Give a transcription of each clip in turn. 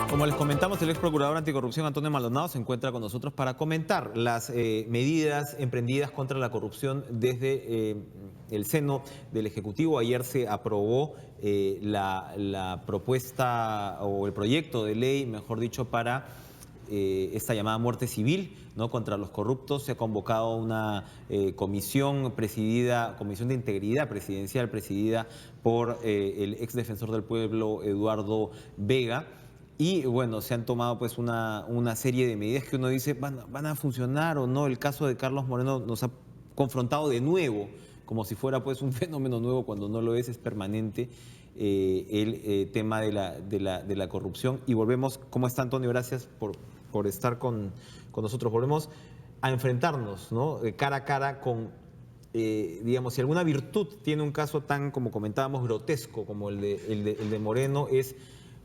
Como les comentamos, el ex procurador anticorrupción Antonio Maldonado se encuentra con nosotros para comentar las medidas emprendidas contra la corrupción desde el seno del Ejecutivo. Ayer se aprobó la propuesta o el proyecto de ley, mejor dicho, para esta llamada muerte civil, ¿no?, contra los corruptos. Se ha convocado una comisión Comisión de Integridad Presidencial, presidida por el ex defensor del pueblo, Eduardo Vega. Y bueno, se han tomado pues una serie de medidas que uno dice van a funcionar o no. El caso de Carlos Moreno nos ha confrontado de nuevo, como si fuera pues un fenómeno nuevo cuando no lo es permanente, el tema de la corrupción. Y volvemos, ¿cómo está, Antonio? Gracias por estar con nosotros. Volvemos a enfrentarnos, ¿no?, cara a cara con, digamos, si alguna virtud tiene un caso tan, como comentábamos, grotesco como el de Moreno, es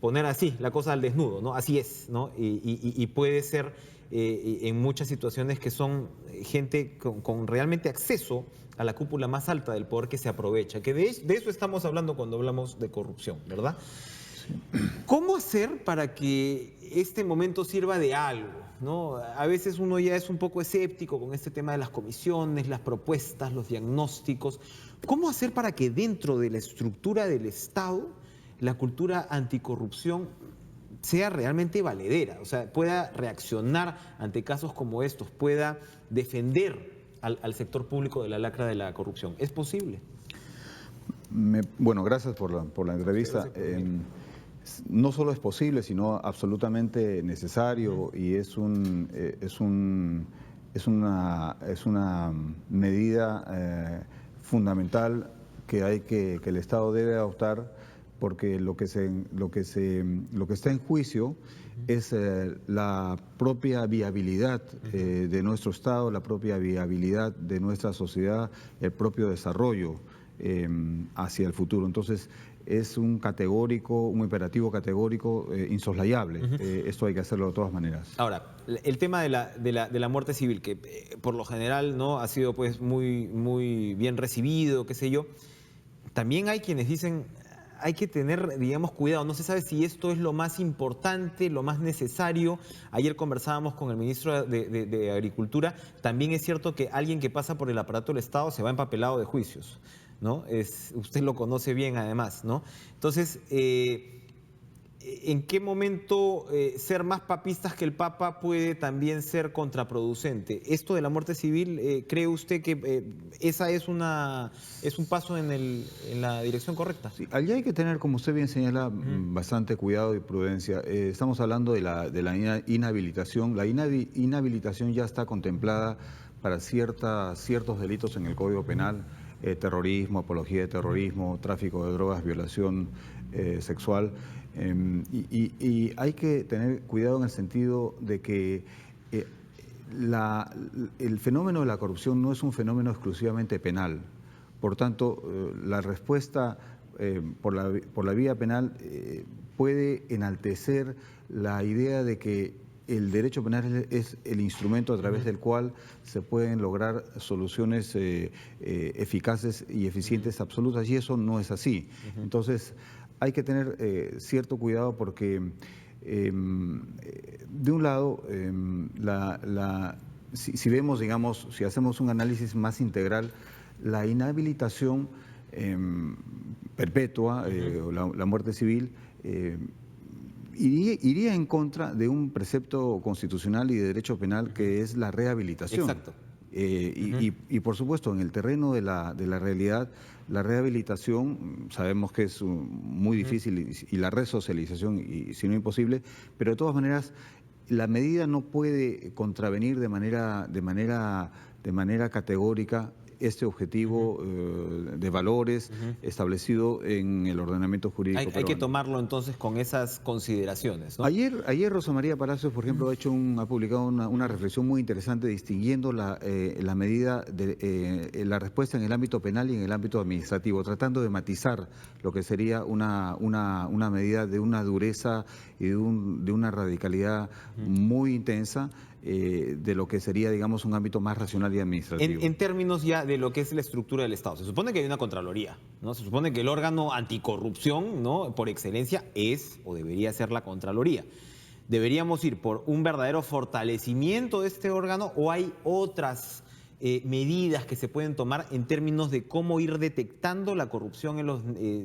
poner así la cosa al desnudo, ¿no? Así es, ¿no? Y puede ser en muchas situaciones que son gente con realmente acceso a la cúpula más alta del poder, que se aprovecha. Que de eso estamos hablando cuando hablamos de corrupción, ¿verdad? ¿Cómo hacer para que este momento sirva de algo, ¿no? A veces uno ya es un poco escéptico con este tema de las comisiones, las propuestas, los diagnósticos. ¿Cómo hacer para que dentro de la estructura del Estado la cultura anticorrupción sea realmente valedera? O sea, pueda reaccionar ante casos como estos, pueda defender al sector público de la lacra de la corrupción. ¿Es posible? Bueno, gracias por la entrevista. No solo es posible, sino absolutamente necesario, y es una medida fundamental que el Estado debe adoptar, porque lo que está en juicio es la propia viabilidad de nuestro Estado, la propia viabilidad de nuestra sociedad, el propio desarrollo hacia el futuro. Entonces, es un imperativo categórico insoslayable. Esto hay que hacerlo de todas maneras. Ahora, el tema de la muerte civil, que por lo general no ha sido pues muy bien recibido, qué sé yo. También hay quienes dicen, hay que tener, digamos, cuidado. No se sabe si esto es lo más importante, lo más necesario. Ayer conversábamos con el ministro de Agricultura. También es cierto que alguien que pasa por el aparato del Estado se va empapelado de juicios, ¿no? Usted lo conoce bien, además, ¿no? Entonces, ¿en qué momento ser más papistas que el Papa puede también ser contraproducente? Esto de la muerte civil, ¿cree usted que esa es un paso en la dirección correcta? Sí, allí hay que tener, como usted bien señala, bastante cuidado y prudencia. Estamos hablando de la inhabilitación. La inhabilitación ya está contemplada para ciertos delitos en el Código Penal: terrorismo, apología de terrorismo, tráfico de drogas, violación sexual. Y hay que tener cuidado en el sentido de que el fenómeno de la corrupción no es un fenómeno exclusivamente penal. Por tanto, la respuesta por la vía penal puede enaltecer la idea de que el derecho penal es el instrumento a través del cual se pueden lograr soluciones eficaces y eficientes absolutas, y eso no es así. Entonces, hay que tener cierto cuidado, porque de un lado, si vemos, digamos, si hacemos un análisis más integral, la inhabilitación perpetua, o la muerte civil, iría en contra de un precepto constitucional y de derecho penal, que es la rehabilitación. Exacto. Y por supuesto, en el terreno de la realidad, la rehabilitación sabemos que es muy difícil, y la resocialización, y si no imposible, pero de todas maneras la medida no puede contravenir de manera categórica este objetivo de valores establecido en el ordenamiento jurídico Hay que tomarlo entonces con esas consideraciones, ¿no? Ayer Rosa María Palacios, por ejemplo, ha publicado una reflexión muy interesante, distinguiendo la medida de la respuesta en el ámbito penal y en el ámbito administrativo, tratando de matizar lo que sería una medida de una dureza y de una radicalidad muy intensa, de lo que sería, digamos, un ámbito más racional y administrativo. En términos ya de lo que es la estructura del Estado, se supone que hay una Contraloría, ¿no? Se supone que el órgano anticorrupción, ¿no?, por excelencia es o debería ser la Contraloría. ¿Deberíamos ir por un verdadero fortalecimiento de este órgano o hay otras medidas que se pueden tomar en términos de cómo ir detectando la corrupción en los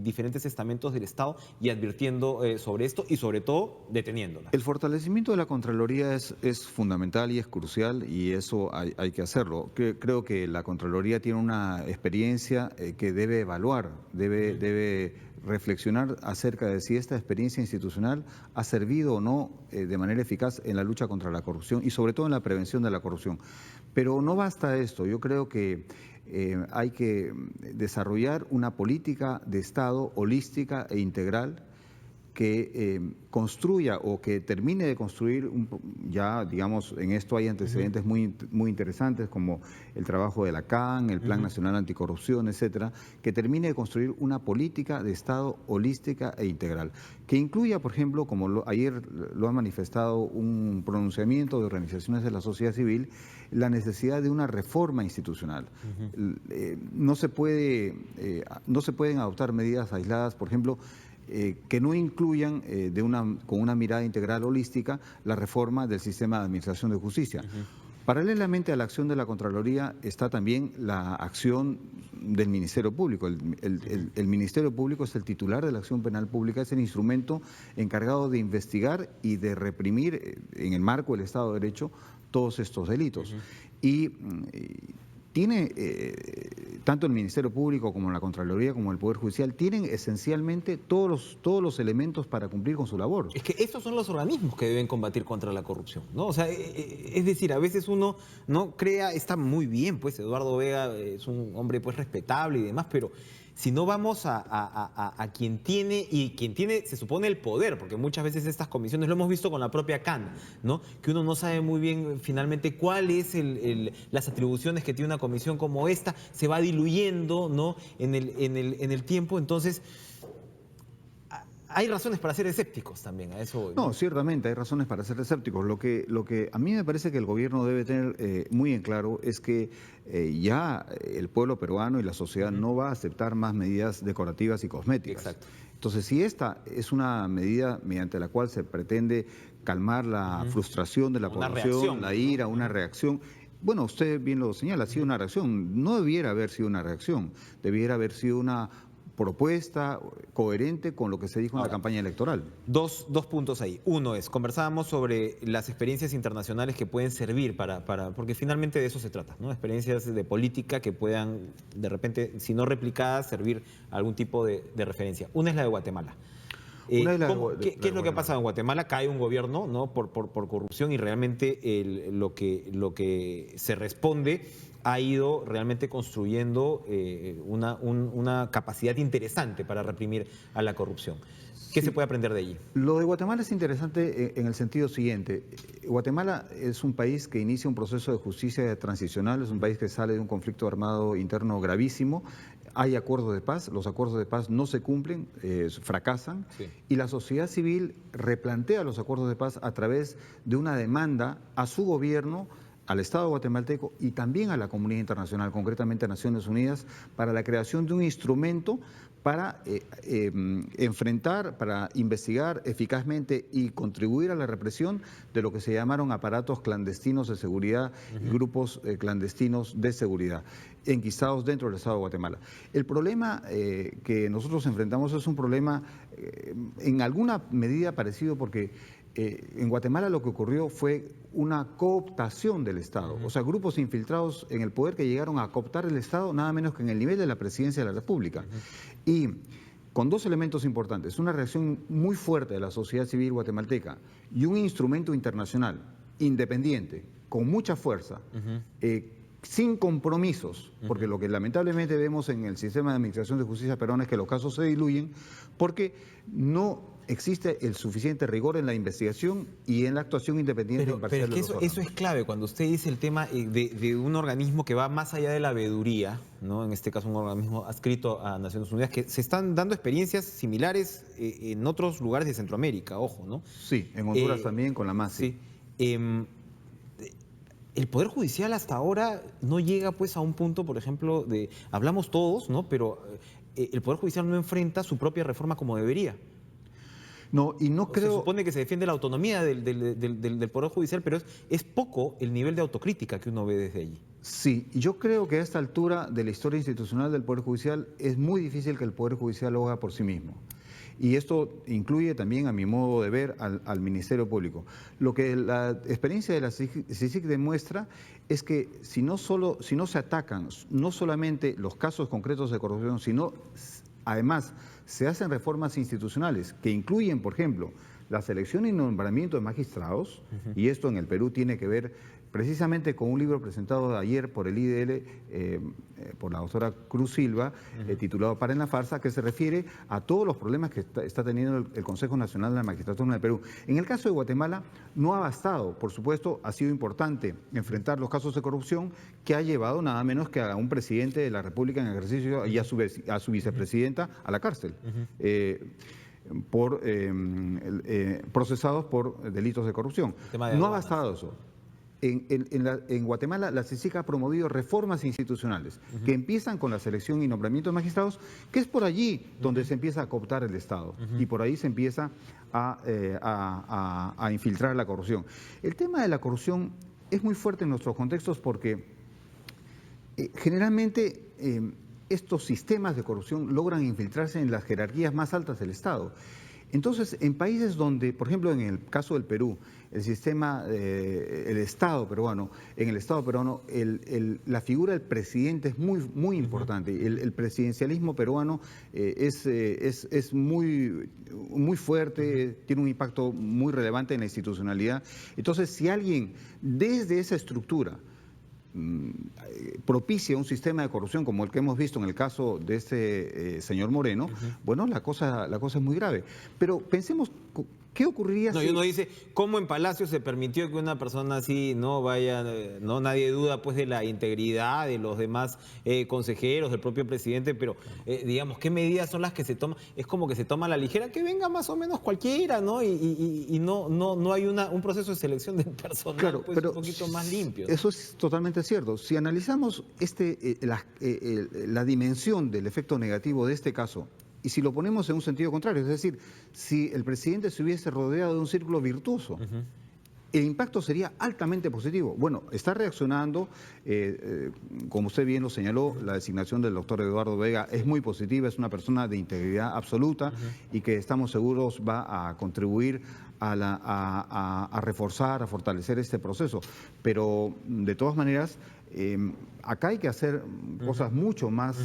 diferentes estamentos del Estado y advirtiendo sobre esto y sobre todo deteniéndola? El fortalecimiento de la Contraloría es fundamental y es crucial y eso hay que hacerlo. Creo que la Contraloría tiene una experiencia que debe evaluar, debe reflexionar acerca de si esta experiencia institucional ha servido o no de manera eficaz en la lucha contra la corrupción y sobre todo en la prevención de la corrupción. Pero no basta esto, yo creo que hay que desarrollar una política de Estado holística e integral que construya o que termine de construir, ya digamos, en esto hay antecedentes muy interesantes como el trabajo de la CAN, el Plan Nacional Anticorrupción, etcétera, que termine de construir una política de Estado holística e integral, que incluya, por ejemplo, como ayer lo ha manifestado un pronunciamiento de organizaciones de la sociedad civil, la necesidad de una reforma institucional. No se pueden adoptar medidas aisladas, por ejemplo, que no incluyan con una mirada integral holística la reforma del sistema de administración de justicia. Paralelamente a la acción de la Contraloría está también la acción del Ministerio Público. El Ministerio Público es el titular de la acción penal pública, es el instrumento encargado de investigar y de reprimir en el marco del Estado de Derecho todos estos delitos. Y tiene, tanto el Ministerio Público como la Contraloría como el Poder Judicial, tienen esencialmente todos los elementos para cumplir con su labor. Es que estos son los organismos que deben combatir contra la corrupción, ¿no? O sea, es decir, a veces uno no crea, está muy bien, pues Eduardo Vega es un hombre pues respetable y demás, pero si no vamos a quien tiene, y quien tiene, se supone, el poder, porque muchas veces estas comisiones, lo hemos visto con la propia CAN, ¿no?, que uno no sabe muy bien finalmente cuáles las atribuciones que tiene una comisión como esta, se va diluyendo, ¿no?, en el tiempo. Entonces, hay razones para ser escépticos también, a eso voy. No, ciertamente hay razones para ser escépticos. Lo que a mí me parece que el gobierno debe tener muy en claro es que ya el pueblo peruano y la sociedad no va a aceptar más medidas decorativas y cosméticas. Exacto. Entonces, si esta es una medida mediante la cual se pretende calmar la frustración de la población, la ira, una reacción. Bueno, usted bien lo señala, ha sido una reacción. No debiera haber sido una reacción, debiera haber sido una propuesta coherente con lo que se dijo en la campaña electoral. Dos puntos ahí. Uno es, conversábamos sobre las experiencias internacionales que pueden servir porque finalmente de eso se trata, ¿no? Experiencias de política que puedan, de repente, si no replicadas, servir algún tipo de referencia. Una es la de Guatemala. ¿Qué es lo que ha pasado en Guatemala? Cae un gobierno, ¿no?, por corrupción y realmente lo que se responde ha ido realmente construyendo una capacidad interesante para reprimir a la corrupción. ¿Qué se puede aprender de allí? Lo de Guatemala es interesante en el sentido siguiente. Guatemala es un país que inicia un proceso de justicia transicional, es un país que sale de un conflicto armado interno gravísimo. Hay acuerdos de paz, los acuerdos de paz no se cumplen, fracasan, y la sociedad civil replantea los acuerdos de paz a través de una demanda a su gobierno, al Estado guatemalteco y también a la comunidad internacional, concretamente a Naciones Unidas, para la creación de un instrumento para enfrentar, para investigar eficazmente y contribuir a la represión de lo que se llamaron aparatos clandestinos de seguridad y grupos clandestinos de seguridad, enquistados dentro del Estado de Guatemala. El problema que nosotros enfrentamos es un problema en alguna medida parecido porque en Guatemala lo que ocurrió fue una cooptación del Estado, o sea, grupos infiltrados en el poder que llegaron a cooptar el Estado nada menos que en el nivel de la Presidencia de la República. Y con dos elementos importantes, una reacción muy fuerte de la sociedad civil guatemalteca y un instrumento internacional independiente, con mucha fuerza, sin compromisos, porque lo que lamentablemente vemos en el sistema de administración de justicia peruano es que los casos se diluyen porque no existe el suficiente rigor en la investigación y en la actuación independiente e imparcial pero es que eso es clave, cuando usted dice el tema de un organismo que va más allá de la veeduría, ¿no?, en este caso un organismo adscrito a Naciones Unidas, que se están dando experiencias similares en otros lugares de Centroamérica, ojo, ¿no? Sí, en Honduras también con la MASI. Sí. el Poder Judicial hasta ahora no llega pues a un punto, por ejemplo, de hablamos todos, ¿no? Pero el Poder Judicial no enfrenta su propia reforma como debería. No, y no Se creo... supone que se defiende la autonomía del Poder Judicial, pero es poco el nivel de autocrítica que uno ve desde allí. Sí, yo creo que a esta altura de la historia institucional del Poder Judicial es muy difícil que el Poder Judicial lo haga por sí mismo. Y esto incluye también, a mi modo de ver, al Ministerio Público. Lo que la experiencia de la CICIG demuestra es que si no se atacan no solamente los casos concretos de corrupción, sino además se hacen reformas institucionales que incluyen, por ejemplo, la selección y nombramiento de magistrados, y esto en el Perú tiene que ver precisamente con un libro presentado ayer por el IDL, por la doctora Cruz Silva, titulado Paren la farsa, que se refiere a todos los problemas que está teniendo el Consejo Nacional de la Magistratura en el Perú. En el caso de Guatemala no ha bastado, por supuesto, ha sido importante enfrentar los casos de corrupción que ha llevado nada menos que a un presidente de la República en ejercicio y a su vicepresidenta a la cárcel. Procesados por delitos de corrupción. No ha bastado eso. En Guatemala, la CICIG ha promovido reformas institucionales que empiezan con la selección y nombramiento de magistrados, que es por allí donde se empieza a cooptar el Estado y por ahí se empieza a infiltrar la corrupción. El tema de la corrupción es muy fuerte en nuestros contextos porque generalmente estos sistemas de corrupción logran infiltrarse en las jerarquías más altas del Estado. Entonces, en países donde, por ejemplo, en el caso del Perú, el Estado peruano, la figura del presidente es muy importante. El presidencialismo peruano es muy fuerte, tiene un impacto muy relevante en la institucionalidad. Entonces, si alguien desde esa estructura propicia un sistema de corrupción como el que hemos visto en el caso de este señor Moreno, bueno, la cosa es muy grave. Pero pensemos, ¿qué ocurriría si...? Y uno dice, ¿cómo en Palacio se permitió que una persona así no vaya, no nadie duda pues de la integridad de los demás consejeros, del propio presidente, pero digamos, ¿qué medidas son las que se toman? Es como que se toma a la ligera, que venga más o menos cualquiera, ¿no? Y no hay un proceso de selección del personal, claro, pues, pero un poquito más limpio. Eso es totalmente cierto. Si analizamos la dimensión del efecto negativo de este caso, y si lo ponemos en un sentido contrario, es decir, si el presidente se hubiese rodeado de un círculo virtuoso, el impacto sería altamente positivo. Bueno, está reaccionando, como usted bien lo señaló, la designación del doctor Eduardo Vega es muy positiva, es una persona de integridad absoluta y que estamos seguros va a contribuir a reforzar, a fortalecer este proceso. Pero, de todas maneras, acá hay que hacer cosas mucho más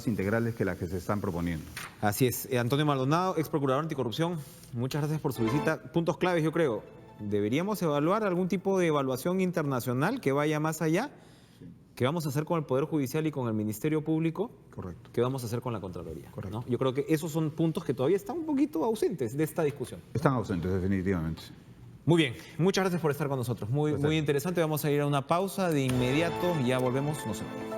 integrales que las que se están proponiendo. Así es. Antonio Maldonado, ex procurador anticorrupción, muchas gracias por su visita. Puntos claves, yo creo. ¿Deberíamos evaluar algún tipo de evaluación internacional que vaya más allá? ¿Qué vamos a hacer con el Poder Judicial y con el Ministerio Público? Correcto. ¿Qué vamos a hacer con la Contraloría? Correcto. ¿No? Yo creo que esos son puntos que todavía están un poquito ausentes de esta discusión. Están ausentes, definitivamente. Muy bien, muchas gracias por estar con nosotros. Muy interesante. Vamos a ir a una pausa de inmediato. Ya volvemos, no se vayan.